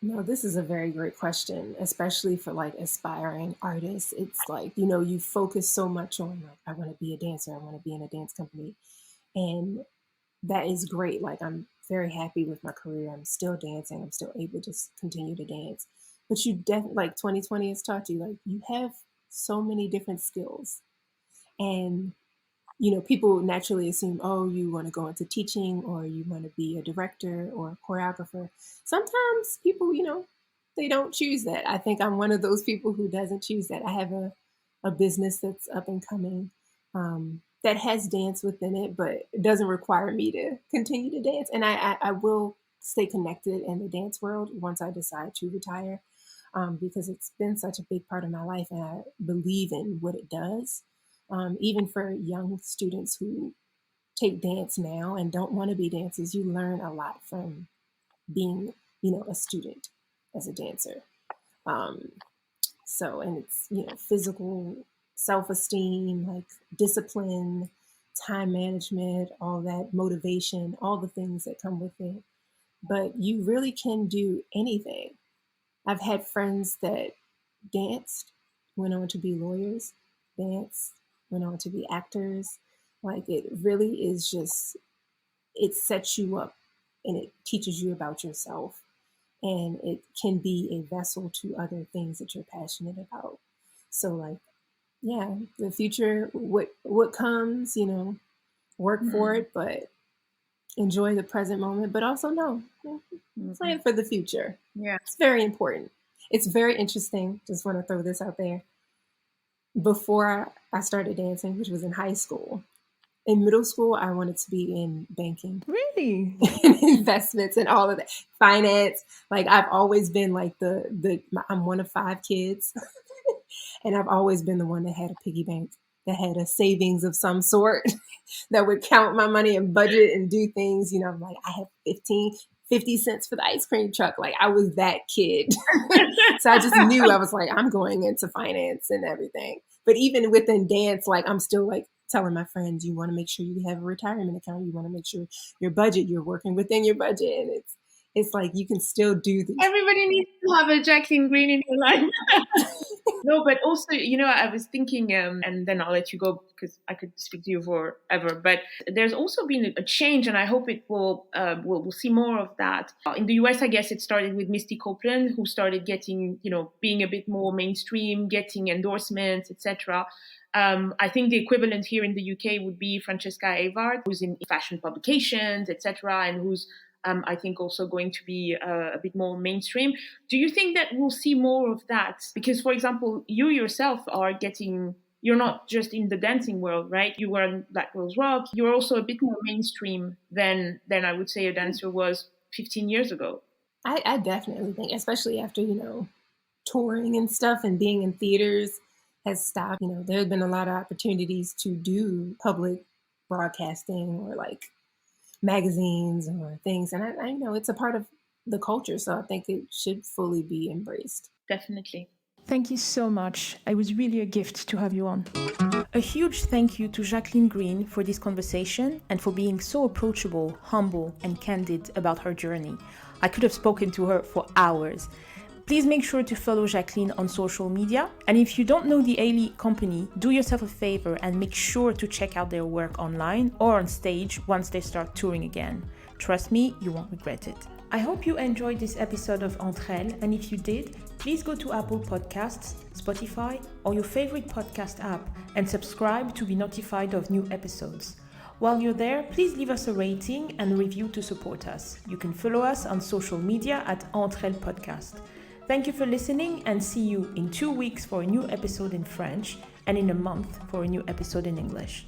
No, this is a very great question, especially for like aspiring artists. It's like, you focus so much on like, I want to be a dancer. I want to be in a dance company. And that is great. Like, I'm very happy with my career. I'm still dancing. I'm still able to continue to dance. But you definitely, like 2020 has taught you, like, you have so many different skills. And, people naturally assume, oh, you want to go into teaching or you want to be a director or a choreographer. Sometimes people, they don't choose that. I think I'm one of those people who doesn't choose that. I have a business that's up and coming that has dance within it, but it doesn't require me to continue to dance. And I will stay connected in the dance world once I decide to retire, because it's been such a big part of my life and I believe in what it does. Even for young students who take dance now and don't want to be dancers, you learn a lot from being, a student as a dancer. And it's, physical self-esteem, like discipline, time management, all that motivation, all the things that come with it. But you really can do anything. I've had friends that danced, went on to be lawyers, danced, went on to be actors. Like, it really is just, it sets you up and it teaches you about yourself. And it can be a vessel to other things that you're passionate about. So, like, yeah, the future, what comes, work for it, but enjoy the present moment, but also plan for the future. Yeah. It's very important. It's very interesting. Just want to throw this out there. Before I started dancing, which was in high school, in middle school, I wanted to be in banking. Really? And investments and all of that. Finance. Like, I've always been like I'm one of 5 kids. And I've always been the one that had a piggy bank, that had a savings of some sort, that would count my money and budget and do things. I'm like, I have 50 cents for the ice cream truck. Like, I was that kid. So I just knew, I was like, I'm going into finance and everything. But even within dance, like, I'm still like telling my friends, you want to make sure you have a retirement account. You want to make sure you're working within your budget. And it's like, you can still do these. Everybody needs to have a Jacqueline Green in your life. No, but also, I was thinking, and then I'll let you go because I could speak to you forever. But there's also been a change, and I hope it will. We'll see more of that. In the US, I guess it started with Misty Copeland, who started getting, being a bit more mainstream, getting endorsements, etc. I think the equivalent here in the UK would be Francesca Avard, who's in fashion publications, etc., and who's I think also going to be a bit more mainstream. Do you think that we'll see more of that? Because, for example, you yourself you're not just in the dancing world, right? You were in Black Girls Rock. You're also a bit more mainstream than I would say a dancer was 15 years ago. I definitely think, especially after, touring and stuff and being in theaters has stopped. There have been a lot of opportunities to do public broadcasting or like magazines or things. And I know it's a part of the culture. So I think it should fully be embraced. Definitely. Thank you so much. It was really a gift to have you on. A huge thank you to Jacqueline Green for this conversation and for being so approachable, humble, and candid about her journey. I could have spoken to her for hours. Please make sure to follow Jacqueline on social media. And if you don't know the Ailey Company, do yourself a favor and make sure to check out their work online or on stage once they start touring again. Trust me, you won't regret it. I hope you enjoyed this episode of Entre-Elles, and if you did, please go to Apple Podcasts, Spotify, or your favorite podcast app and subscribe to be notified of new episodes. While you're there, please leave us a rating and a review to support us. You can follow us on social media at Entre-Elles Podcast. Thank you for listening, and see you in 2 weeks for a new episode in French and in a month for a new episode in English.